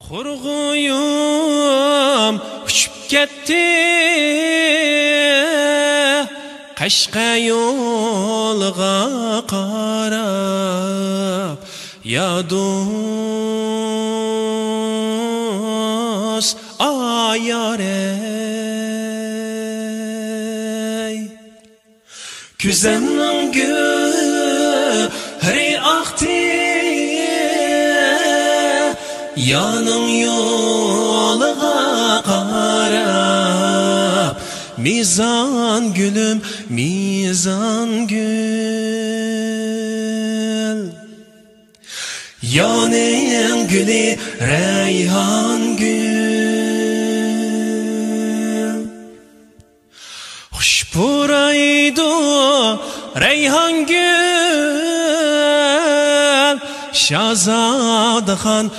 Hurguyum uçup ketdi Qashqa yo'lga qarab Ya do'st ayarey Küzemning gülri aqdi Yanım yolga qarab Mizan gülüm mizan gül Yanın gülü reyhan gül Hoş buraydı reyhan gül Şahzade Han